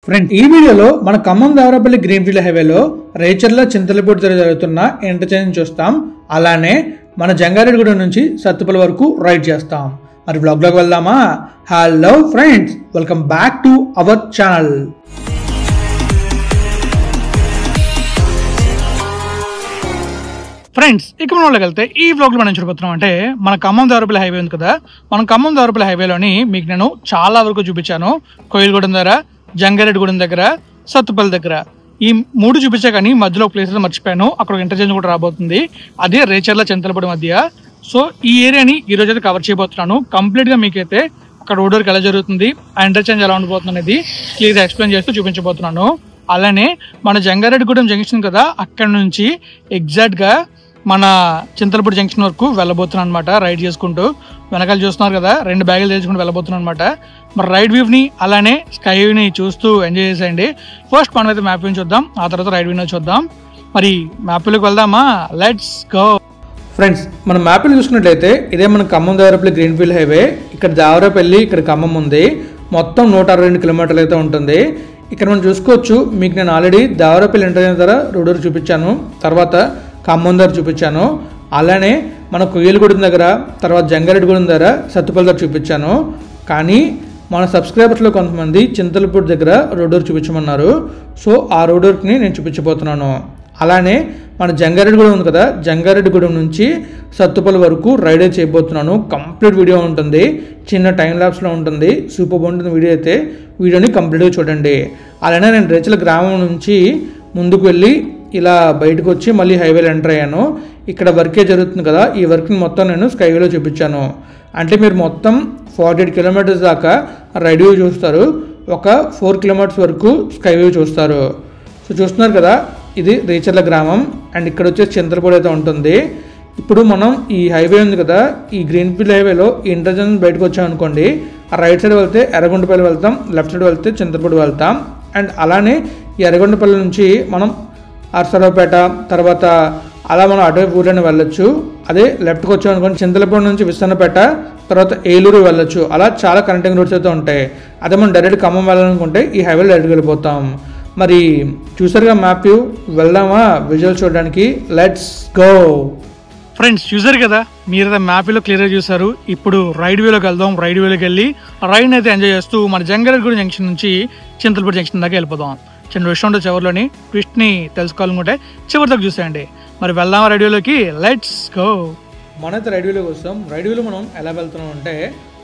Friend, ఈ వీడియోలో మన ఖమ్మం దేవరపల్లి గ్రీన్ఫీల్డ్ హైవేలో రేచర్ల చింతలపూడి జరుగుతున్న ఇంటర్చేంజ్ చూస్తాం. అలానే మన జంగారెడ్డిగూడెం నుంచి సత్తుపల్లి వరకు రైడ్ చేస్తాం. మరి వ్లాగ్లోకి వెళ్దామా? Hello friends, welcome back to our channel. Friends, ఇక మనలోకి వెళ్తే ఈ వ్లాగ్లో మనం చూడబోతున్నాం అంటే మన ఖమ్మం దేవరపల్లి హైవే ఉంది కదా. మన ఖమ్మం దేవరపల్లి హైవేలోని మీకు నేను చాలా వరకు చూపించాను. కోయిలగూడెం దగ్గర, జంగారెడ్డిగూడెం దగ్గర, సత్తుపల్లి దగ్గర, ఈ మూడు చూపించా. కానీ మధ్యలో ప్లేసెస్ మర్చిపోయాను. అక్కడ ఇంటర్చేంజ్ కూడా రాబోతుంది. అదే రేచర్ల చింతలపూడి మధ్య. సో ఈ ఏరియాని ఈ రోజు అయితే కవర్ చేయబోతున్నాను. కంప్లీట్ గా మీకైతే అక్కడ రోడ్ వర్క్ ఎలా జరుగుతుంది, ఆ ఇంటర్చేంజ్ ఎలా ఉండిపోతుంది అనేది క్లియర్గా ఎక్స్ప్లెయిన్ చేస్తూ చూపించబోతున్నాను. అలానే మన జంగారెడ్డిగూడెం జంక్షన్ కదా, అక్కడ నుంచి ఎగ్జాక్ట్ గా మన చింతలపూడి జంక్షన్ వరకు వెళ్ళబోతున్నాను అనమాట. రైడ్ చేసుకుంటూ వెనకాల చూస్తున్నారు కదా, 2 బ్యాగులు తెచ్చుకుంటూ వెళ్ళబోతున్నాను అనమాట. మరి రైడ్ వ్యూని అలానే స్కై వ్యూని చూస్తూ ఎంజాయ్ చేసేయండి. ఫస్ట్ మనం అయితే మ్యాప్ వ్యూ చూద్దాం, ఆ తర్వాత రైడ్ వ్యూని చూద్దాం. మరి మ్యాప్ వ్యూలోకి వెళ్దామా? Let's go. ఫ్రెండ్స్, మన మ్యాప్లో చూసుకున్నట్లయితే ఇదే మన ఖమ్మం దేవరపల్లి గ్రీన్ఫీల్డ్ హైవే. ఇక్కడ దేవరపల్లి, ఇక్కడ ఖమ్మం ఉంది. మొత్తం 162 కిలోమీటర్లు అయితే ఉంటుంది. ఇక్కడ మనం చూసుకోవచ్చు. మీకు నేను ఆల్రెడీ దేవరపల్లి ఇంటర్చేంజ్ ద్వారా రోడ్ వర్క్ చూపించాను, తర్వాత ఖమ్మం దగ్గర చూపించాను. అలానే మన కోయిలగూడెం దగ్గర, తర్వాత జంగారెడ్డిగూడెం దగ్గర, సత్తుపల్లి దగ్గర చూపించాను. కానీ మన సబ్స్క్రైబర్స్లో కొంతమంది చింతలపూడి దగ్గర రోడ్ వర్క్ చూపించమన్నారు. సో ఆ రోడ్ వర్క్ని నేను చూపించబోతున్నాను. అలానే మన జంగారెడ్డిగూడెం ఉంది కదా, జంగారెడ్డిగూడెం నుంచి సత్తుపల్లి వరకు రైడ్ చేయబోతున్నాను. కంప్లీట్ వీడియో ఉంటుంది, చిన్న టైం ల్యాప్స్లో ఉంటుంది. సూపర్ బాగుంటుంది వీడియో అయితే. వీడియోని కంప్లీట్గా చూడండి. అలానే నేను రేచల గ్రామం నుంచి ముందుకు వెళ్ళి ఇలా బయటకు వచ్చి మళ్ళీ హైవేలో ఎంటర్ అయ్యాను. ఇక్కడ వర్కే జరుగుతుంది కదా, ఈ వర్క్ని మొత్తం నేను స్కైవేలో చూపించాను. అంటే మీరు మొత్తం 48 కిలోమీటర్స్ దాకా రైడ్ వ్యూ చూస్తారు, ఒక 4 కిలోమీటర్స్ వరకు స్కైవే చూస్తారు. సో చూస్తున్నారు కదా, ఇది రేచర్ల గ్రామం. అండ్ ఇక్కడ వచ్చేసి చింతలపూడి అయితే ఉంటుంది. ఇప్పుడు మనం ఈ హైవే ఉంది కదా, ఈ గ్రీన్ఫీల్డ్ హైవేలో ఇంటర్చేంజ్ బయటకు వచ్చామనుకోండి, ఆ రైట్ సైడ్ వెళ్తే ఎర్రగొండపల్లి వెళ్తాం, లెఫ్ట్ సైడ్ వెళ్తే చింతలపూడి వెళ్తాం. అండ్ అలానే ఈ ఎర్రగొండపల్లి నుంచి మనం అర్సరావుపేట, తర్వాత అలా మనం అటువైపు ఊర్లోనే వెళ్ళొచ్చు. అదే లెఫ్ట్కి వచ్చామనుకోండి, చింతలపూడి నుంచి విస్తన్నపేట, తర్వాత ఏలూరు వెళ్ళొచ్చు. అలా చాలా కనెక్టింగ్ రోడ్స్ అయితే ఉంటాయి. అదే మనం డైరెక్ట్ ఖమ్మం వెళ్ళాలనుకుంటే ఈ హైవేలో డైరెక్ట్గా వెళ్ళిపోతాం. మరి చూసారుగా మ్యాప్ వ్యూ, వెళ్దామా విజువల్ చూడడానికి? Let's go. ఫ్రెండ్స్, చూసారు కదా, మీరు మ్యాప్ వ్యూలో క్లియర్గా చూసారు. ఇప్పుడు రైడ్ వ్యూలోకి వెళ్దాం. రైడ్ వ్యూలోకి వెళ్ళి రైడ్ని అయితే ఎంజాయ్ చేస్తూ మన జంగారెడ్డిగూడెం జంక్షన్ నుంచి చింతలపూడి జంక్షన్ దాకా వెళ్ళిపోదాం. చిన్న విషయం ఉంటుంది చివరిలోని, ట్విస్ట్ని తెలుసుకోవాలనుకుంటే చివరి దాకా చూసేయండి. మరి వెళ్దామా రైడ్ వ్యూలోకి? Let's go. మనైతే రైడ్ వ్యూలోకి వస్తాం. రైడ్ వ్యూలో మనం ఎలా వెళ్తున్నాం అంటే,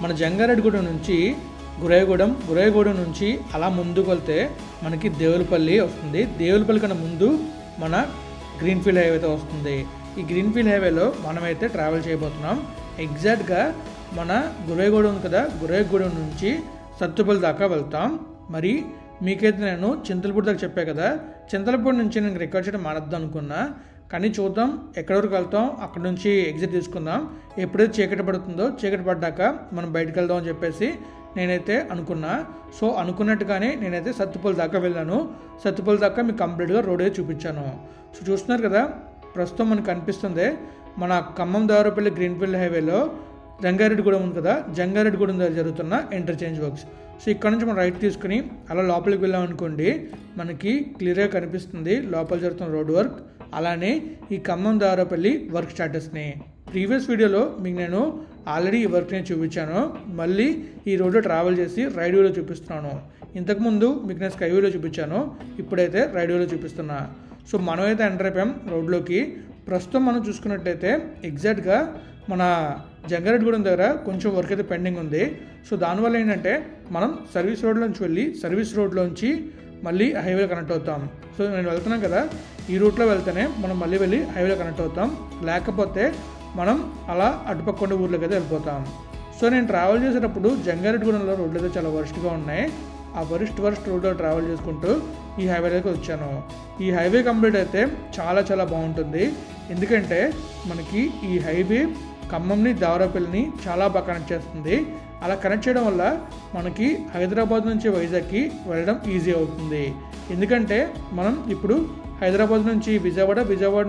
మన జంగారెడ్డిగూడెం నుంచి గురేగూడెం నుంచి అలా ముందుకు వెళ్తే మనకి దేవులపల్లి వస్తుంది. దేవులపల్లి కన్నా ముందు మన గ్రీన్ఫీల్డ్ హైవే అయితే వస్తుంది. ఈ గ్రీన్ఫీల్డ్ హైవేలో మనమైతే ట్రావెల్ చేయబోతున్నాం. ఎగ్జాక్ట్గా మన గురేగూడెం ఉంది కదా, గురేగూడెం నుంచి సత్తుపల్లి దాకా వెళ్తాం. మరి మీకైతే నేను చింతలపూడి దాకా చెప్పా కదా, చింతలపూడి నుంచి నేను రికార్డ్ చేయడం మానద్దాం అనుకున్నా. కానీ చూద్దాం ఎక్కడి వరకు వెళ్తాం, అక్కడ నుంచి ఎగ్జిట్ తీసుకుందాం. ఎప్పుడైతే చీకటి పడుతుందో, చీకటి పడ్డాక మనం బయటకు వెళ్దాం అని చెప్పేసి నేనైతే అనుకున్నా. సో అనుకున్నట్టుగానే నేనైతే సత్తుపల్లి దాకా వెళ్ళాను. సత్తుపల్లి దాకా మీకు కంప్లీట్గా రోడ్ అయితే చూపించాను. సో చూస్తున్నారు కదా, ప్రస్తుతం మనకు కనిపిస్తుంది మన ఖమ్మం దేవరపల్లి గ్రీన్ఫీల్డ్ హైవేలో జంగారెడ్డిగూడెం ఉంది కదా, జంగారెడ్డిగూడెం దగ్గర జరుగుతున్న ఇంటర్చేంజ్ వర్క్స్. సో ఇక్కడ నుంచి మనం రైట్ తీసుకుని అలా లోపలికి వెళ్ళామనుకోండి, మనకి క్లియర్గా కనిపిస్తుంది లోపల జరుగుతున్న రోడ్ వర్క్. అలానే ఈ ఖమ్మం దేవరపల్లి వర్క్ స్టాటస్ని ప్రీవియస్ వీడియోలో మీకు నేను ఆల్రెడీ ఈ వర్క్ని చూపించాను. మళ్ళీ ఈ రోడ్లో ట్రావెల్ చేసి రైడ్ వ్యూలో చూపిస్తున్నాను. ఇంతకుముందు మీకు నేను స్కై వ్యూలో చూపించాను, ఇప్పుడైతే రైడ్ వ్యూలో చూపిస్తున్నా. సో మనమైతే ఎంటర్ అయిపోయాం రోడ్లోకి. ప్రస్తుతం మనం చూసుకున్నట్టయితే ఎగ్జాక్ట్గా మన జంగారెడ్డిగూడెం దగ్గర కొంచెం వర్క్ అయితే పెండింగ్ ఉంది. సో దానివల్ల ఏంటంటే మనం సర్వీస్ రోడ్లోంచి వెళ్ళి సర్వీస్ రోడ్లోంచి మళ్ళీ హైవేలో కనెక్ట్ అవుతాం. సో నేను వెళ్తున్నాం కదా, ఈ రూట్లో వెళ్తేనే మనం మళ్ళీ వెళ్ళి హైవేలో కనెక్ట్ అవుతాం. లేకపోతే మనం అలా అటుపక్క ఊర్లోకి అయితే వెళ్ళిపోతాం. సో నేను ట్రావెల్ చేసేటప్పుడు జంగారెడ్డిగూడెంలో రోడ్లు అయితే చాలా వర్స్ట్గా ఉన్నాయి. ఆ వర్స్ట్ రోడ్లో ట్రావెల్ చేసుకుంటూ ఈ హైవేలోకి వచ్చాను. ఈ హైవే కంప్లీట్ అయితే చాలా చాలా బాగుంటుంది. ఎందుకంటే మనకి ఈ హైవే ఖమ్మంని దేవరపల్లిని చాలా బాగా కనెక్ట్ చేస్తుంది. అలా కనెక్ట్ చేయడం వల్ల మనకి హైదరాబాద్ నుంచి వైజాగ్కి వెళ్ళడం ఈజీ అవుతుంది. ఎందుకంటే మనం ఇప్పుడు హైదరాబాద్ నుంచి విజయవాడ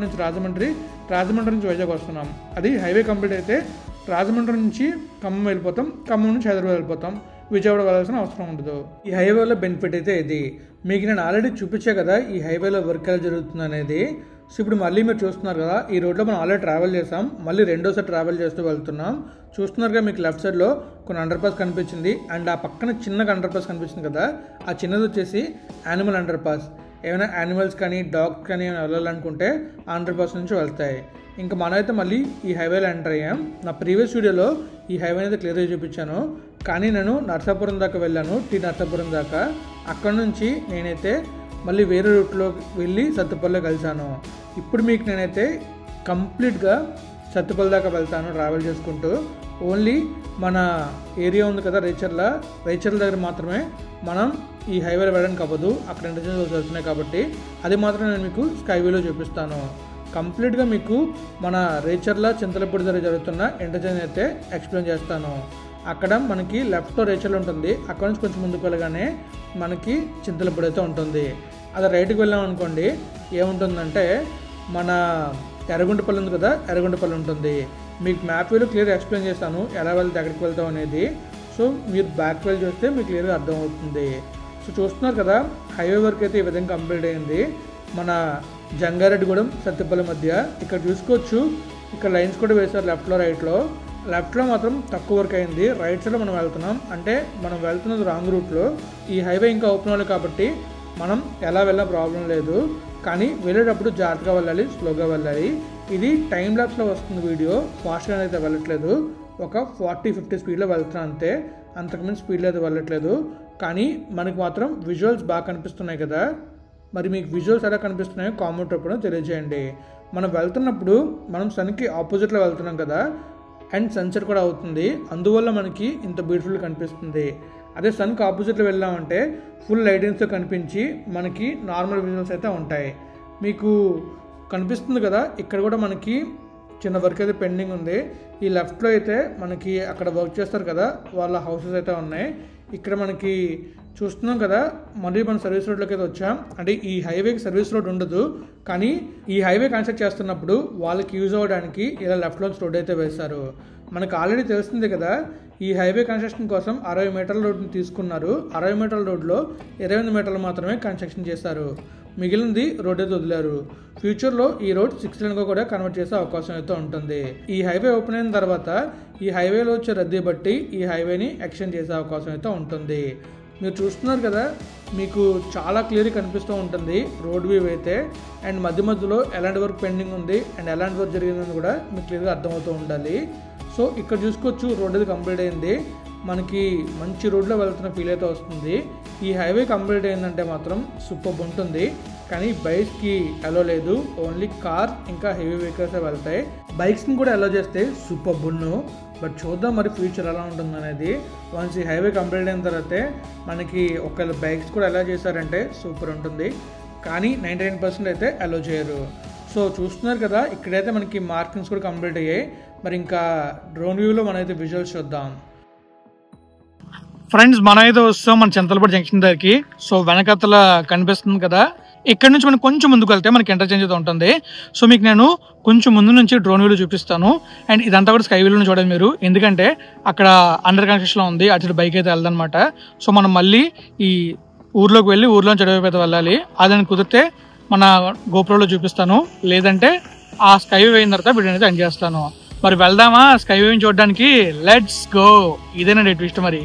నుంచి రాజమండ్రి నుంచి వైజాగ్ వస్తున్నాం. అది హైవే కంప్లీట్ అయితే రాజమండ్రి నుంచి ఖమ్మం వెళ్ళిపోతాం, ఖమ్మం నుంచి హైదరాబాద్ వెళ్ళిపోతాం. విజయవాడ వెళ్ళాల్సిన అవసరం ఉండదు. ఈ హైవేలో బెనిఫిట్ అయితే ఇది. మీకు నేను ఆల్రెడీ చూపించా కదా ఈ హైవేలో వర్క్ ఎలా జరుగుతుంది అనేది. సో ఇప్పుడు మళ్ళీ మీరు చూస్తున్నారు కదా, ఈ రోడ్లో మనం ఆల్రెడీ ట్రావెల్ చేసాం, మళ్ళీ రెండోసారి ట్రావెల్ చేస్తూ వెళ్తున్నాం. చూస్తున్నారుగా మీకు లెఫ్ట్ సైడ్లో కొన్ని అండర్ పాస్ కనిపించింది, అండ్ ఆ పక్కన చిన్నగా అండర్ పాస్ కనిపించింది కదా, ఆ చిన్నది వచ్చేసి యానిమల్ అండర్ పాస్. ఏమైనా యానిమల్స్ కానీ డాగ్స్ కానీ ఏమైనా వెళ్ళాలనుకుంటే ఆ అండర్ పాస్ నుంచి వెళ్తాయి. ఇంకా మనమైతే మళ్ళీ ఈ హైవేలో ఎంటర్ అయ్యాం. నా ప్రీవియస్ వీడియోలో ఈ హైవే అయితే క్లియర్గా చూపించాను, కానీ నేను నర్సాపురం దాకా వెళ్ళాను, నర్సాపురం దాకా. అక్కడ నుంచి నేనైతే మళ్ళీ వేరే రూట్లో వెళ్ళి సత్తుపల్లిలో కలిసాను. ఇప్పుడు మీకు నేనైతే కంప్లీట్గా సత్తుపల్లి దాకా వెళ్తాను ట్రావెల్ చేసుకుంటూ. ఓన్లీ మన ఏరియా ఉంది కదా రేచర్ల దగ్గర మాత్రమే మనం ఈ హైవేలో వెళ్ళడానికి అవ్వదు, అక్కడ ఇంటర్చేంజ్ వెళ్తున్నాయి కాబట్టి అది మాత్రం నేను మీకు స్కైవేలో చూపిస్తాను. కంప్లీట్గా మీకు మన రేచర్ల చింతలపూడి దగ్గర జరుగుతున్న ఇంటర్చేంజ్ అయితే ఎక్స్ప్లెయిన్ చేస్తాను. అక్కడ మనకి లెఫ్ట్లో రేచర్లు ఉంటుంది, అక్కడ నుంచి కొంచెం ముందుకు వెళ్ళగానే మనకి చింతలపూడి అయితే ఉంటుంది. అది రైట్కి వెళ్ళామనుకోండి ఏముంటుందంటే మన ఎర్రగుంటపల్లి ఉంది కదా, ఎర్రగుంటపల్లి ఉంటుంది. మీకు మ్యాప్ వేలో క్లియర్గా ఎక్స్ప్లెయిన్ చేస్తాను ఎలా వెళ్తే ఎక్కడికి వెళ్తాం అనేది. సో మీరు బ్యాక్ వెళ్ళి చూస్తే మీకు క్లియర్గా అర్థమవుతుంది. సో చూస్తున్నారు కదా హైవే వర్క్ అయితే ఈ విధంగా కంప్లీట్ అయింది. మన జంగారెడ్డిగూడెం సత్తుపల్లి మధ్య ఇక్కడ చూసుకోవచ్చు, ఇక్కడ లైన్స్ కూడా వేశారు లెఫ్ట్లో రైట్లో. లెఫ్ట్లో మాత్రం తక్కువ వర్క్ అయింది, రైట్ సైడ్లో మనం వెళ్తున్నాం, అంటే మనం వెళ్తున్నది రాంగ్ రూట్లో. ఈ హైవే ఇంకా ఓపెన్ అవ్వాలి కాబట్టి మనం ఎలా వెళ్ళినా ప్రాబ్లం లేదు, కానీ వెళ్ళేటప్పుడు జాగ్రత్తగా వెళ్ళాలి, స్లోగా వెళ్ళాలి. ఇది టైం ల్యాప్స్లో వస్తుంది వీడియో, ఫాస్ట్గా అయితే వెళ్ళట్లేదు, ఒక 40-50 స్పీడ్లో వెళ్తున్నాను అంతే, అంతకుమించి స్పీడ్లో అయితే వెళ్ళట్లేదు. కానీ మనకి మాత్రం విజువల్స్ బాగా కనిపిస్తున్నాయి కదా. మరి మీకు విజువల్స్ ఎలా కనిపిస్తున్నాయో కామెంట్ రూపంలో తెలియజేయండి. మనం వెళ్తున్నప్పుడు మనం సన్కి ఆపోజిట్లో వెళ్తున్నాం కదా, అండ్ సన్సెట్ కూడా అవుతుంది, అందువల్ల మనకి ఇంత బ్యూటిఫుల్ కనిపిస్తుంది. అదే సన్కి ఆపోజిట్లో వెళ్ళామంటే ఫుల్ లైటింగ్స్తో కనిపించి మనకి నార్మల్ విజువల్స్ అయితే ఉంటాయి. మీకు కనిపిస్తుంది కదా, ఇక్కడ కూడా మనకి చిన్న వర్క్ అయితే పెండింగ్ ఉంది. ఈ లెఫ్ట్లో అయితే మనకి అక్కడ వర్క్ చేస్తారు కదా వాళ్ళ హౌసెస్ అయితే ఉన్నాయి. ఇక్కడ మనకి చూస్తున్నాం కదా, మళ్ళీ మనం సర్వీస్ రోడ్లోకి అయితే వచ్చాం. అంటే ఈ హైవేకి సర్వీస్ రోడ్ ఉండదు, కానీ ఈ హైవే కన్స్ట్రక్ట్ చేస్తున్నప్పుడు వాళ్ళకి యూజ్ అవ్వడానికి ఇలా లెఫ్ట్లో రోడ్ అయితే వేశారు. మనకు ఆల్రెడీ తెలిసిందే కదా, ఈ హైవే కన్స్ట్రక్షన్ కోసం 60 మీటర్ల రోడ్ని తీసుకున్నారు. 60 మీటర్ల రోడ్లో 28 మీటర్లు మాత్రమే కన్స్ట్రక్షన్ చేశారు, మిగిలింది రోడ్ అయితే వదిలారు. ఫ్యూచర్లో ఈ రోడ్ 6 లేన్గా కూడా కన్వర్ట్ చేసే అవకాశం అయితే ఉంటుంది. ఈ హైవే ఓపెన్ అయిన తర్వాత ఈ హైవేలో వచ్చే రద్దీ బట్టి ఈ హైవేని ఎక్స్టెండ్ చేసే అవకాశం అయితే ఉంటుంది. మీరు చూస్తున్నారు కదా, మీకు చాలా క్లియర్గా కనిపిస్తూ ఉంటుంది రోడ్ వ్యూ అయితే, అండ్ మధ్యలో ఎలాంటి వర్క్ పెండింగ్ ఉంది అండ్ ఎలాంటి వర్క్ జరిగిందని కూడా మీకు క్లియర్గా అర్థమవుతూ ఉండాలి. సో ఇక్కడ చూసుకోవచ్చు రోడ్ అయితే కంప్లీట్ అయింది, మనకి మంచి రోడ్లో వెళ్తున్న ఫీల్ అయితే వస్తుంది. ఈ హైవే కంప్లీట్ అయిందంటే మాత్రం సూపర్ ఉంటుంది, కానీ బైక్స్కి అలో లేదు, ఓన్లీ కార్ ఇంకా హెవీ వెహికల్సే వెళ్తాయి. బైక్స్ని కూడా అలో చేస్తే సూపర్ బున్ను, బట్ చూద్దాం మరి ఫ్యూచర్ ఎలా ఉంటుంది అనేది. వన్స్ ఈ హైవే కంప్లీట్ అయిన తర్వాతే మనకి ఒకవేళ బైక్స్ కూడా అలో చేశారంటే సూపర్ ఉంటుంది, కానీ 99% అయితే అలో చేయరు. సో చూస్తున్నారు కదా, ఇక్కడైతే మనకి మార్కింగ్స్ కూడా కంప్లీట్ అయ్యాయి. మరి ఇంకా డ్రోన్ వ్యూలో మనమైతే విజువల్స్ చూద్దాం. ఫ్రెండ్స్ మనం అయితే వస్తాం మన చింతలపూడి జంక్షన్ దగ్గరికి. సో వెనకతల కనిపిస్తుంది కదా, ఇక్కడ నుంచి మనం కొంచెం ముందుకు వెళ్తే మనకి ఇంటర్చేంజ్ అయితే ఉంటుంది. సో మీకు నేను కొంచెం ముందు నుంచి డ్రోన్ వ్యూలో చూపిస్తాను, అండ్ ఇదంతా కూడా స్కై వ్యూలో చూడండి మీరు, ఎందుకంటే అక్కడ అండర్ కన్స్ట్రక్షన్లో ఉంది, అటు బైక్ అయితే వెళ్ళదనమాట. సో మనం మళ్ళీ ఈ ఊర్లోకి వెళ్ళి ఊర్లో చదివైపు అయితే వెళ్ళాలి. అదని కుదిరితే మన గోప్రోలో చూపిస్తాను, లేదంటే ఆ స్కై వ్యూ అయిన తర్వాత వీడియో అయితే ఎండ్ చేస్తాను. మరి వెళ్దామా స్కై వ్యూని చూడడానికి? Let's go. ఇదేనండి ట్విస్ట్. మరి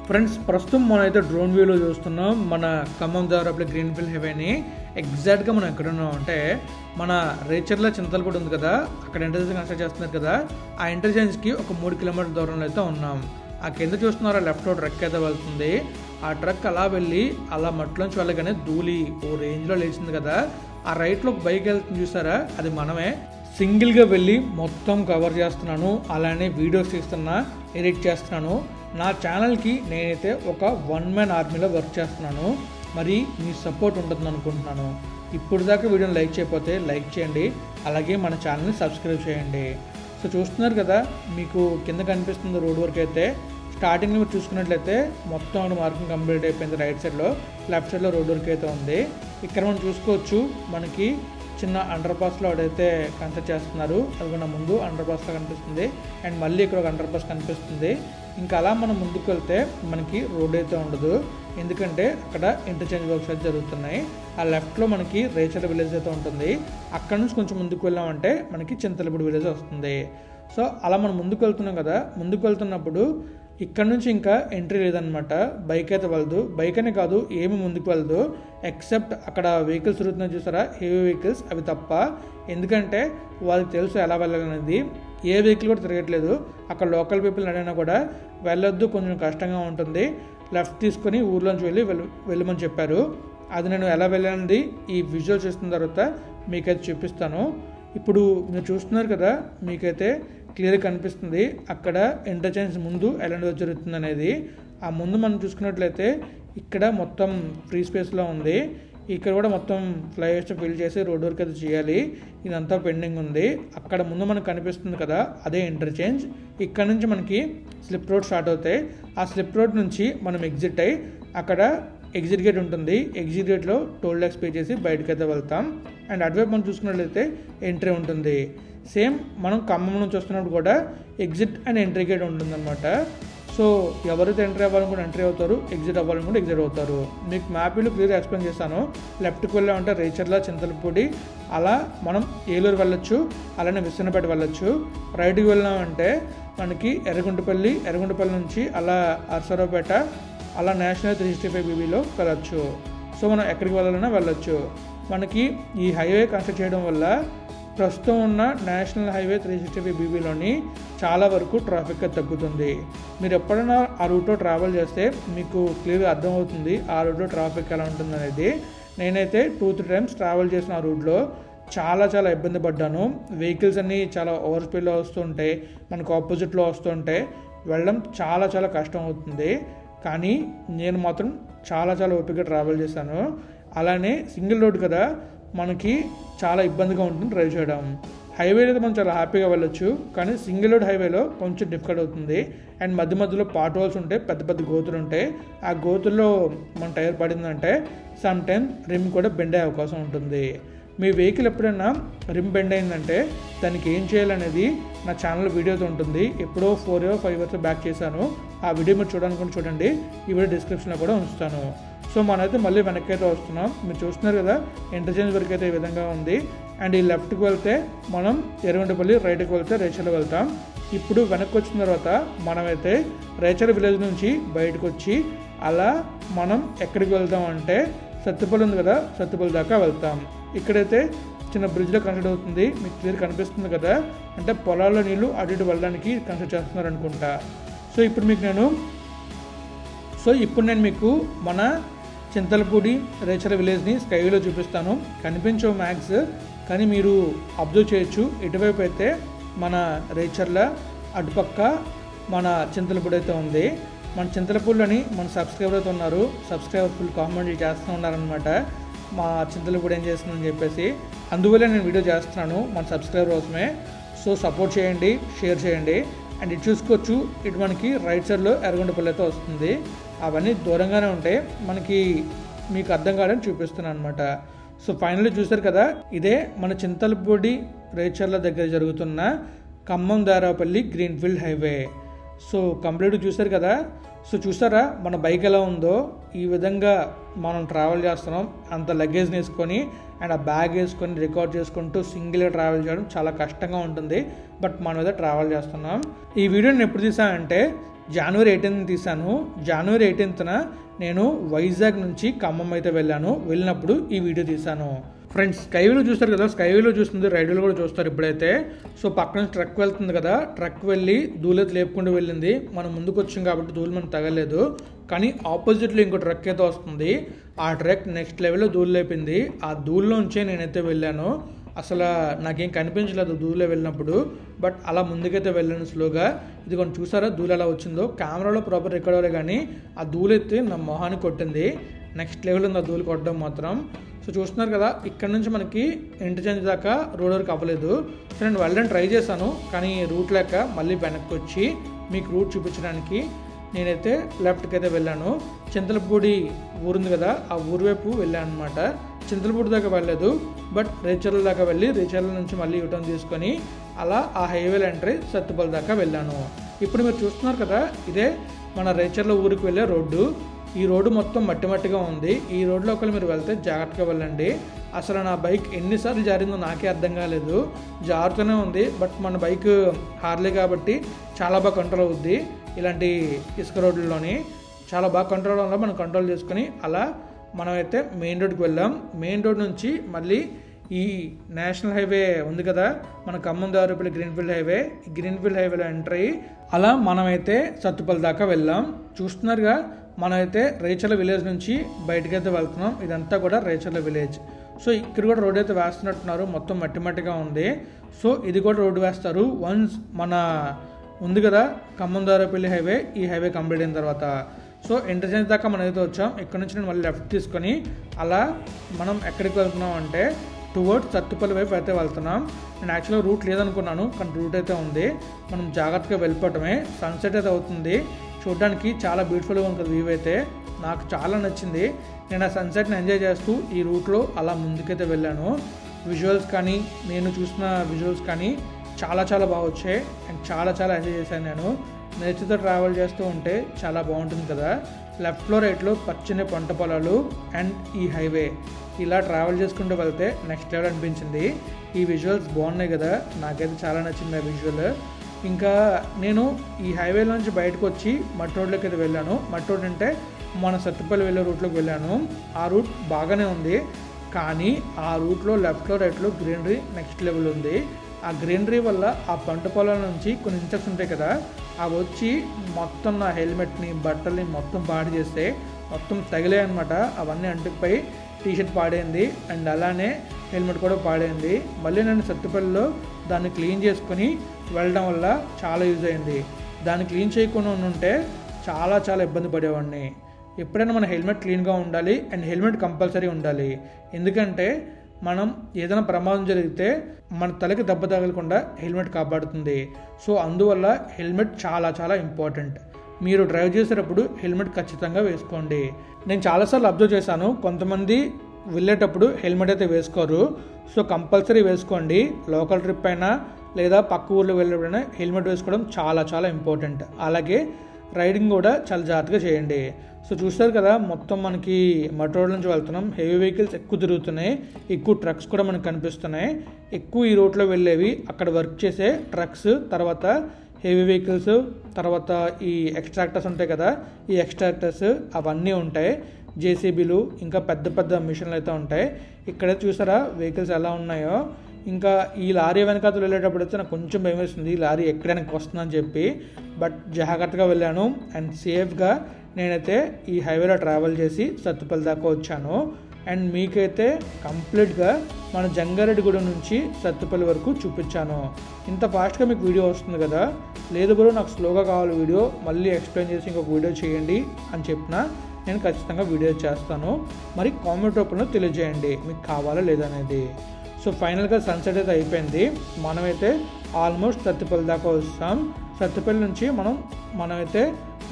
ఫ్రెండ్స్ ప్రస్తుతం మనం అయితే డ్రోన్ వ్యూలో చూస్తున్నాం మన ఖమ్మం దారాపల్లి గ్రీన్ఫీల్డ్ హైవేని. ఎగ్జాక్ట్గా మనం ఎక్కడ ఉన్నాం అంటే మన రేచర్ల చింతలపూడి ఉంది కదా, అక్కడ ఇంటర్చేంజ్ కన్స్ట్రక్ట్ చేస్తున్నారు కదా, ఆ ఇంటర్చేంజ్కి ఒక 3 కిలోమీటర్ల దూరంలో అయితే ఉన్నాం. ఆ కింద చూస్తున్నారా లెఫ్ట్లో ట్రక్ అయితే వెళ్తుంది, ఆ ట్రక్ అలా వెళ్ళి అలా మట్టిలోంచి వెళ్ళగానే ధూళి ఓ రేంజ్లో లేచింది కదా, ఆ రైట్లో బైక్ వెళ్తుంది చూసారా, అది మనమే. సింగిల్గా వెళ్ళి మొత్తం కవర్ చేస్తున్నాను, అలానే వీడియోస్ తీస్తున్నా, ఎడిట్ చేస్తున్నాను. నా ఛానల్కి నేనైతే ఒక 1 మ్యాన్ ఆర్మీలో వర్క్ చేస్తున్నాను. మరి మీ సపోర్ట్ ఉంటుంది అనుకుంటున్నాను. ఇప్పుడు దాకా వీడియోని లైక్ చేయకపోతే లైక్ చేయండి, అలాగే మన ఛానల్ని సబ్స్క్రైబ్ చేయండి. సో చూస్తున్నారు కదా, మీకు కింద కనిపిస్తుంది రోడ్ వర్క్ అయితే. స్టార్టింగ్లో మీరు చూసుకున్నట్లయితే మొత్తం మార్కింగ్ కంప్లీట్ అయిపోయింది రైట్ సైడ్లో, లెఫ్ట్ సైడ్లో రోడ్ వర్క్ అయితే ఉంది. ఇక్కడ మనం చూసుకోవచ్చు మనకి చిన్న అండర్ పాస్లో అడైతే కన్స్ట్రక్ట్ చేస్తున్నారు. అది నా ముందు అండర్ పాస్లో కనిపిస్తుంది అండ్ మళ్ళీ ఇక్కడ ఒక అండర్ పాస్ కనిపిస్తుంది. ఇంకా అలా మనం ముందుకు వెళ్తే మనకి రోడ్ అయితే ఉండదు, ఎందుకంటే అక్కడ ఇంటర్చేంజ్ వర్క్స్ అయితే జరుగుతున్నాయి. ఆ లెఫ్ట్లో మనకి రేచర్ల విలేజ్ అయితే ఉంటుంది. అక్కడ నుంచి కొంచెం ముందుకు వెళ్ళామంటే మనకి చింతలపూడి విలేజ్ వస్తుంది. సో అలా మనం ముందుకు వెళ్తున్నాం కదా, ముందుకు వెళ్తున్నప్పుడు ఇక్కడ నుంచి ఇంకా ఎంట్రీ లేదనమాట. బైక్ అయితే వెళ్ళదు, బైక్ అనే కాదు ఏమి ముందుకు వెళ్ళదు ఎక్సెప్ట్ అక్కడ వెహికల్స్ తిరుగుతున్నాయి చూసారా, హెవీ వెహికల్స్, అవి తప్ప. ఎందుకంటే వాళ్ళకి తెలుసు ఎలా వెళ్ళాలనేది. ఏ వెహికల్ కూడా తిరగట్లేదు. అక్కడ లోకల్ పీపుల్ అడిగినా కూడా వెళ్ళొద్దు, కొంచెం కష్టంగా ఉంటుంది, లెఫ్ట్ తీసుకొని ఊర్లోంచి వెళ్ళమని చెప్పారు. అది నేను ఎలా వెళ్ళానది ఈ విజువల్ చేస్తున్న తర్వాత మీకైతే చూపిస్తాను. ఇప్పుడు మీరు చూస్తున్నారు కదా, మీకైతే క్లియర్గా కనిపిస్తుంది అక్కడ ఇంటర్చేంజ్ ముందు ఎలాంటి జరుగుతుంది అనేది. ఆ ముందు మనం చూసుకున్నట్లయితే ఇక్కడ మొత్తం ఫ్రీ స్పేస్లో ఉంది. ఇక్కడ కూడా మొత్తం ఫ్లైఓవర్స్ ఫిల్ చేసి రోడ్ వర్క్ అయితే చేయాలి. ఇదంతా పెండింగ్ ఉంది. అక్కడ ముందు మనకు కనిపిస్తుంది కదా, అదే ఇంటర్చేంజ్. ఇక్కడ నుంచి మనకి స్లిప్ రోడ్ స్టార్ట్ అవుతాయి. ఆ స్లిప్ రోడ్ నుంచి మనం ఎగ్జిట్ అయ్యి అక్కడ ఎగ్జిట్ గేట్ ఉంటుంది. ఎగ్జిట్ గేట్లో టోల్ ట్యాక్స్ పే చేసి బయటకు అయితే వెళ్తాం. అండ్ అటువైపు మనం చూసుకున్నట్లయితే ఎంట్రీ ఉంటుంది. సేమ్ మనం ఖమ్మం నుంచి వస్తున్నప్పుడు కూడా ఎగ్జిట్ అండ్ ఎంట్రీ గేట్ ఉంటుందన్నమాట. సో ఎవరైతే ఎంట్రీ అవ్వాలనుకుంటే ఎంట్రీ అవుతారు, ఎగ్జిట్ అవ్వాలనుకుంటే ఎగ్జిట్ అవుతారు. మీకు మ్యాప్లో క్లియర్గా ఎక్స్ప్లెయిన్ చేస్తాను. లెఫ్ట్కి వెళ్ళామంటే రేచర్ల, చింతలపూడి, అలా మనం ఏలూరు వెళ్ళొచ్చు, అలానే విసన్నపేట వెళ్ళొచ్చు. రైట్కి వెళ్ళామంటే మనకి ఎర్రగుంటపల్లి నుంచి అలా అరసరావుపేట, అలా నేషనల్ 365 BBలో వెళ్ళొచ్చు. సో మనం ఎక్కడికి వెళ్ళాలన్నా వెళ్ళొచ్చు. మనకి ఈ హైవే కన్స్ట్రక్ట్ చేయడం వల్ల ప్రస్తుతం ఉన్న నేషనల్ హైవే 365 BBలోని చాలా వరకు ట్రాఫిక్ తగ్గుతుంది. మీరు ఎప్పుడైనా ఆ రూట్లో ట్రావెల్ చేస్తే మీకు క్లియర్గా అర్థమవుతుంది ఆ రూట్లో ట్రాఫిక్ ఎలా ఉంటుంది అనేది. నేనైతే 2-3 టైమ్స్ ట్రావెల్ చేసిన ఆ రూట్లో చాలా ఇబ్బంది పడ్డాను. వెహికల్స్ అన్నీ చాలా ఓవర్ స్పీడ్లో వస్తుంటాయి, మనకు ఆపోజిట్లో వస్తుంటే వెళ్ళడం చాలా కష్టం అవుతుంది. కానీ నేను మాత్రం చాలా ఓపికగా ట్రావెల్ చేశాను. అలానే సింగిల్ రోడ్ కదా, మనకి చాలా ఇబ్బందిగా ఉంటుంది డ్రైవ్ చేయడం. హైవేలో అయితే మనం చాలా హ్యాపీగా వెళ్ళొచ్చు, కానీ సింగిల్ రోడ్ హైవేలో కొంచెం డిఫికల్ట్ అవుతుంది. అండ్ మధ్యలో పాట్ హోల్స్ ఉంటాయి, పెద్ద గోతులు ఉంటాయి. ఆ గోతుల్లో మన టైర్ పడిందంటే సమ్ టైమ్ రిమ్ కూడా బెండ్ అయ్యే అవకాశం ఉంటుంది. మీ వెహికల్ ఎప్పుడైనా రిమ్ బెండ్ అయిందంటే దానికి ఏం చేయాలనేది నా ఛానల్లో వీడియోతో ఉంటుంది. ఎప్పుడో 4-5 ఇయర్స్ బ్యాక్ చేశాను. ఆ వీడియో మీరు చూడాలనుకుంటే చూడండి, ఈ వీడియో డిస్క్రిప్షన్లో కూడా ఉంచుతాను. సో మనమైతే మళ్ళీ వెనక్కి అయితే వస్తున్నాం. మీరు చూస్తున్నారు కదా, ఇంటర్చేంజ్ వరకు అయితే ఈ విధంగా ఉంది. అండ్ ఈ లెఫ్ట్కి వెళ్తే మనం ఎర్రగుంటపల్లి, రైట్కి వెళ్తే రేచర్ల వెళ్తాం. ఇప్పుడు వెనక్కి వచ్చిన తర్వాత మనమైతే రేచర్ల విలేజ్ నుంచి బయటకు వచ్చి అలా మనం ఎక్కడికి వెళ్తాం అంటే సత్తుపల్లి ఉంది కదా, సత్తుపల్లి దాకా వెళ్తాం. ఇక్కడైతే చిన్న బ్రిడ్జ్లో కన్స్ట్రక్ట్ అవుతుంది, మీకు క్లియర్ కనిపిస్తుంది కదా, అంటే పొలాల్లో నీళ్ళు అటు ఇటు వెళ్ళడానికి కన్స్ట్రక్ట్ చేస్తున్నారు అనుకుంటా. సో ఇప్పుడు నేను మీకు మన చింతలపూడి రేచర్ల విలేజ్ని స్కైవేలో చూపిస్తాను. కనిపించవు మ్యాక్స్, కానీ మీరు అబ్జర్వ్ చేయొచ్చు. ఇటువైపు అయితే మన రేచర్ల, అటుపక్క మన చింతలపూడి అయితే ఉంది. మన చింతలపూడిలోని మన సబ్స్క్రైబర్ అయితే ఉన్నారు. సబ్స్క్రైబర్ ఫుల్ కామెంట్లు చేస్తూ ఉన్నారనమాట, మా చింతలపూడి ఏం చేస్తుందని చెప్పేసి. అందువల్ల నేను వీడియో చేస్తున్నాను మన సబ్స్క్రైబర్ కోసమే. సో సపోర్ట్ చేయండి, షేర్ చేయండి. అండ్ ఇటు చూసుకోవచ్చు, ఇటు మనకి రైట్ సైడ్లో ఎర్రగుంటపల్లి అయితే వస్తుంది. అవన్నీ దూరంగానే ఉంటాయి, మనకి మీకు అర్థం కాదని చూపిస్తున్నాను అనమాట. సో ఫైనల్లీ చూసారు కదా, ఇదే మన చింతలపూడి రేచర్ల దగ్గర జరుగుతున్న Khammam Darapalli greenfield highway. So కంప్లీట్గా చూసారు కదా. సో చూసారా మన బైక్ ఎలా ఉందో, ఈ విధంగా మనం ట్రావెల్ చేస్తున్నాం. అంత లగేజ్ వేసుకొని అండ్ ఆ బ్యాగ్ వేసుకొని రికార్డ్ చేసుకుంటూ సింగిల్గా ట్రావెల్ చేయడం చాలా కష్టంగా ఉంటుంది. బట్ మనం అయితే ట్రావెల్ చేస్తున్నాం. ఈ వీడియో నేను ఎప్పుడు తీసానంటే January 18th తీసాను. January 18th నేను వైజాగ్ నుంచి ఖమ్మం అయితే వెళ్ళినప్పుడు ఈ వీడియో తీసాను. ఫ్రెండ్స్ స్కైవేలో చూస్తారు కదా, స్కైవేలో చూస్తుంది, రైడ్లో కూడా చూస్తారు ఇప్పుడైతే. సో పక్కన ట్రక్ వెళ్తుంది కదా, ట్రక్ వెళ్ళి ధూళైతే లేపుకుంటూ వెళ్ళింది. మనం ముందుకు వచ్చాం కాబట్టి ధూళి మనకు తగలేదు. కానీ ఆపోజిట్లో ఇంకో ట్రక్ అయితే వస్తుంది. ఆ ట్రక్ నెక్స్ట్ లెవెల్లో ధూళి లేపింది. ఆ ధూళిలోంచే నేనైతే వెళ్ళాను. అసలు నాకేం కనిపించలేదు ధూళిలో వెళ్ళినప్పుడు, బట్ అలా ముందుకైతే వెళ్ళాను స్లోగా. ఇది కొంచెం చూసారా ధూళి ఎలా వచ్చిందో, కెమెరాలో ప్రాపర్ రికార్డ్ అవ్వలే, కానీ ఆ ధూళి అయితే నా మొహాన్ని కొట్టింది. నెక్స్ట్ లెవెల్ ఉంది ఆ ధూళి కొట్టడం మాత్రం. సో చూస్తున్నారు కదా, ఇక్కడ నుంచి మనకి ఇంటర్చేంజ్ దాకా రోడ్ వరకు అవ్వలేదు. సో నేను వెళ్ళడానికి ట్రై చేశాను, కానీ రూట్ లేక మళ్ళీ వెనక్కి వచ్చి మీకు రూట్ చూపించడానికి నేనైతే లెఫ్ట్కి అయితే వెళ్ళాను. చింతలపూడి ఊరుంది కదా, ఆ ఊరు వైపు వెళ్ళాను అనమాట. చింతలపూడి దాకా వెళ్ళలేదు, బట్ రేచర్ల దాకా వెళ్ళి రేచర్ల నుంచి మళ్ళీ యూటర్న్ తీసుకొని అలా ఆ హైవేలో ఎంట్రీ సత్తుపల్లి దాకా వెళ్ళాను. ఇప్పుడు మీరు చూస్తున్నారు కదా, ఇదే మన రేచర్ల ఊరికి వెళ్ళే రోడ్డు. ఈ రోడ్డు మొత్తం మట్టి మట్టిగా ఉంది. ఈ రోడ్లో ఒకరు మీరు వెళ్తే జాగ్రత్తగా వెళ్ళండి. అసలు నా బైక్ ఎన్నిసార్లు జారిందో నాకే అర్థం కాలేదు. జారుతూనే ఉంది, బట్ మన బైక్ హార్లీ కాబట్టి చాలా బాగా కంట్రోల్ అవుద్ది. ఇలాంటి ఇసుక రోడ్లలోని చాలా బాగా కంట్రోల్ వల్ల మనం కంట్రోల్ చేసుకొని అలా మనమైతే మెయిన్ రోడ్కి వెళ్ళాం. మెయిన్ రోడ్ నుంచి మళ్ళీ ఈ నేషనల్ హైవే ఉంది కదా, మన ఖమ్మం దారుపల్లి గ్రీన్ఫీల్డ్ హైవే, ఈ గ్రీన్ఫీల్డ్ హైవేలో ఎంటర్ అయ్యి అలా మనమైతే సత్తుపల్లి దాకా వెళ్ళాం. చూస్తున్నారుగా, మనమైతే రేచర్ల విలేజ్ నుంచి బయటకైతే వెళ్తున్నాం. ఇదంతా కూడా రేచర్ల విలేజ్. సో ఇక్కడ కూడా రోడ్ అయితే వేస్తున్నట్టున్నారు, మొత్తం మట్టి మట్టిగా ఉంది. సో ఇది కూడా రోడ్డు వేస్తారు వన్స్ మన ఉంది కదా ఖమ్మం దారుపల్లి హైవే, ఈ హైవే కంప్లీట్ అయిన తర్వాత. సో ఇంటర్చేంజ్ దాకా మనం అయితే వచ్చాం. ఇక్కడ నుంచి నేను మళ్ళీ లెఫ్ట్ తీసుకొని అలా మనం ఎక్కడికి వెళ్తున్నాం అంటే టువర్డ్స్ సత్తుపల్లి వైపు అయితే వెళ్తున్నాం. నేను యాక్చువల్గా రూట్ లేదనుకున్నాను, కానీ రూట్ అయితే ఉంది. మనం జాగ్రత్తగా వెళ్ళిపోవటమే. సన్సెట్ అయితే అవుతుంది, చూడడానికి చాలా బ్యూటిఫుల్గా ఉంటుంది. వ్యూ అయితే నాకు చాలా నచ్చింది. నేను ఆ సన్సెట్ని ఎంజాయ్ చేస్తూ ఈ రూట్లో అలా ముందుకైతే వెళ్ళాను. విజువల్స్ కానీ నేను చూసిన విజువల్స్ కానీ చాలా చాలా బాగా వచ్చాయి అండ్ చాలా చాలా ఎంజాయ్ చేశాను. నేను నేచర్తో ట్రావెల్ చేస్తూ ఉంటే చాలా బాగుంటుంది కదా. లెఫ్ట్లో రైట్లో పచ్చని పంట పొలాలు అండ్ ఈ హైవే ఇలా ట్రావెల్ చేసుకుంటూ వెళ్తే నెక్స్ట్ లెవెల్ అనిపించింది. ఈ విజువల్స్ బాగున్నాయి కదా, నాకైతే చాలా నచ్చింది ఆ విజువల్. ఇంకా నేను ఈ హైవేలో నుంచి బయటకు వచ్చి మట్టి రోడ్లోకి అయితే వెళ్ళాను. మట్టి రోడ్ అంటే మన సత్తుపల్లి వెళ్ళే రూట్లోకి వెళ్ళాను. ఆ రూట్ బాగానే ఉంది, కానీ ఆ రూట్లో లెఫ్ట్లో రైట్లో గ్రీనరీ నెక్స్ట్ లెవెల్ ఉంది. ఆ గ్రీనరీ వల్ల ఆ పంట పొలాల నుంచి కొన్ని ఇన్సెక్ట్స్ ఉంటాయి కదా, అవి వచ్చి మొత్తం నా హెల్మెట్ని బట్టల్ని మొత్తం పాడు చేస్తే మొత్తం తగిలాయి అనమాట. అవన్నీ అంటుకుపోయి టీషర్ట్ పాడైంది అండ్ అలానే హెల్మెట్ కూడా పాడైంది. మళ్ళీ నేను సత్తుపల్లిలో దాన్ని క్లీన్ చేసుకొని వెళ్ళడం వల్ల చాలా యూజ్ అయింది. దాన్ని క్లీన్ చేయకుండా ఉంటే చాలా చాలా ఇబ్బంది పడేవాడిని. ఎప్పుడైనా మన హెల్మెట్ క్లీన్గా ఉండాలి అండ్ హెల్మెట్ కంపల్సరీ ఉండాలి. ఎందుకంటే మనం ఏదైనా ప్రమాదం జరిగితే మన తలకి దెబ్బ తగలకుండా హెల్మెట్ కాపాడుతుంది. సో అందువల్ల హెల్మెట్ చాలా చాలా ఇంపార్టెంట్. మీరు డ్రైవ్ చేసేటప్పుడు హెల్మెట్ ఖచ్చితంగా వేసుకోండి. నేను చాలాసార్లు అబ్జర్వ్ చేశాను, కొంతమంది వెళ్ళేటప్పుడు హెల్మెట్ అయితే వేసుకోరు. సో కంపల్సరీ వేసుకోండి. లోకల్ ట్రిప్ అయినా లేదా పక్క ఊర్లో వెళ్ళేటప్పుడైనా హెల్మెట్ వేసుకోవడం చాలా చాలా ఇంపార్టెంట్. అలాగే రైడింగ్ కూడా చాలా జాగ్రత్తగా చేయండి. సో చూస్తారు కదా, మొత్తం మనకి మట్టి రోడ్ నుంచి వెళ్తున్నాం. హెవీ వెహికల్స్ ఎక్కువ తిరుగుతున్నాయి, ఎక్కువ ట్రక్స్ కూడా మనకు కనిపిస్తున్నాయి. ఎక్కువ ఈ రోడ్లో వెళ్ళేవి అక్కడ వర్క్ చేసే ట్రక్స్, తర్వాత హెవీ వెహికల్స్, తర్వాత ఈ ఎక్స్ట్రాక్టర్స్ ఉంటాయి కదా, ఈ ఎక్స్ట్రాక్టర్స్ అవన్నీ ఉంటాయి. జేసీబీలు ఇంకా పెద్ద పెద్ద మిషన్లు అయితే ఉంటాయి. ఇక్కడైతే చూసారా వెహికల్స్ ఎలా ఉన్నాయో. ఇంకా ఈ లారీ వెనకాతలు వెళ్ళేటప్పుడు అయితే నాకు కొంచెం భయం వేస్తుంది, ఈ లారీ ఎక్కడైనా వస్తుందని చెప్పి. బట్ జాగ్రత్తగా వెళ్ళాను అండ్ సేఫ్గా నేనైతే ఈ హైవేలో ట్రావెల్ చేసి సత్తుపల్లి దాకా వచ్చాను. అండ్ మీకైతే కంప్లీట్గా మన జంగారెడ్డిగూడెం నుంచి సత్తుపల్లి వరకు చూపించాను. ఇంత ఫాస్ట్గా మీకు వీడియో వస్తుంది కదా, లేదు బ్రో నాకు స్లోగా కావాలి వీడియో, మళ్ళీ ఎక్స్ప్లెయిన్ చేసి ఇంకొక వీడియో చేయండి అని చెప్పినా నేను ఖచ్చితంగా వీడియో చేస్తాను. మరి కామెంట్ రూపంలో తెలియజేయండి మీకు కావాలా లేదనేది. సో ఫైనల్గా సన్సెట్ అయితే అయిపోయింది. మనమైతే ఆల్మోస్ట్ సత్తుపల్లి దాకా వస్తాం. సత్తుపల్లి నుంచి మనమైతే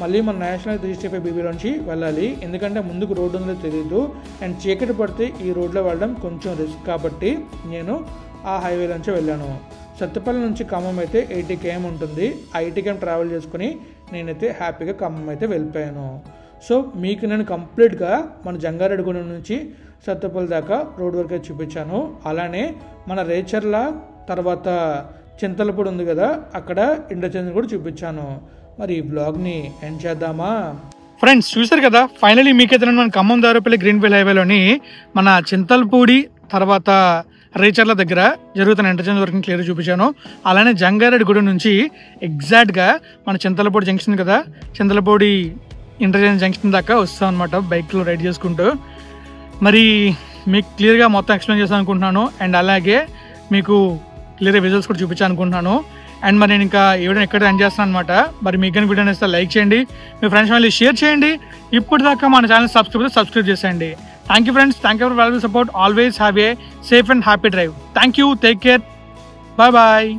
మళ్ళీ మన నేషనల్ 365 BBలోంచి వెళ్ళాలి. ఎందుకంటే ముందుకు రోడ్డు ఉందో తెలియదు అండ్ చీకటి పడితే ఈ రోడ్లో వెళ్ళడం కొంచెం రిస్క్ కాబట్టి నేను ఆ హైవే నుంచి వెళ్ళాను. సత్తుపల్లి నుంచి ఖమ్మం అయితే 80 km ఉంటుంది. ఆ 80 km ట్రావెల్ చేసుకుని నేనైతే హ్యాపీగా ఖమ్మం అయితే వెళ్ళిపోయాను. సో మీకు నేను కంప్లీట్గా మన జంగారెడ్డిగూడెం నుంచి సత్తుపల్లి దాకా రోడ్ వరకు చూపించాను. అలానే మన రేచర్ల తర్వాత చింతలపూడి ఉంది కదా, అక్కడ ఇంటర్చేంజ్ కూడా చూపించాను. మరి ఈ బ్లాగ్ని ఎండ్ చేద్దామా? ఫ్రెండ్స్ చూసారు కదా, ఫైనలీ మీకైతే మన ఖమ్మం దారుపల్లి గ్రీన్ఫీల్డ్ హైవేలోని మన చింతలపూడి తర్వాత రేచర్ల దగ్గర జరుగుతున్న ఇంటర్చేంజ్ వరకు క్లియర్గా చూపించాను. అలానే జంగారెడ్డిగూడెం నుంచి ఎగ్జాక్ట్గా మన చింతలపూడి జంక్షన్ కదా, చింతలపూడి ఇంటర్చేంజ్ జంక్షన్ దాకా వస్తాం అనమాట బైక్లో రైడ్ చేసుకుంటూ. మరి మీకు క్లియర్గా మొత్తం ఎక్స్ప్లెయిన్ చేస్తాను అనుకుంటున్నాను అండ్ అలాగే మీకు క్లియర్గా విజువల్స్ కూడా చూపించాను అనుకుంటున్నాను. అండ్ మరి నేను ఇంకా ఈ వీడియోని ఎక్కడ ఎండ్ చేస్తాను అనమాట. మరి మీకు కానీ వీడియో నచ్చితే లైక్ చేయండి, మీ ఫ్రెండ్స్ మళ్ళీ షేర్ చేయండి. ఇప్పటిదాకా మన ఛానల్ సబ్స్క్రైబ్ చేసేయండి. Thank you friends, thank you for valuable support. Always have a safe and happy drive. Thank you, take care, bye bye.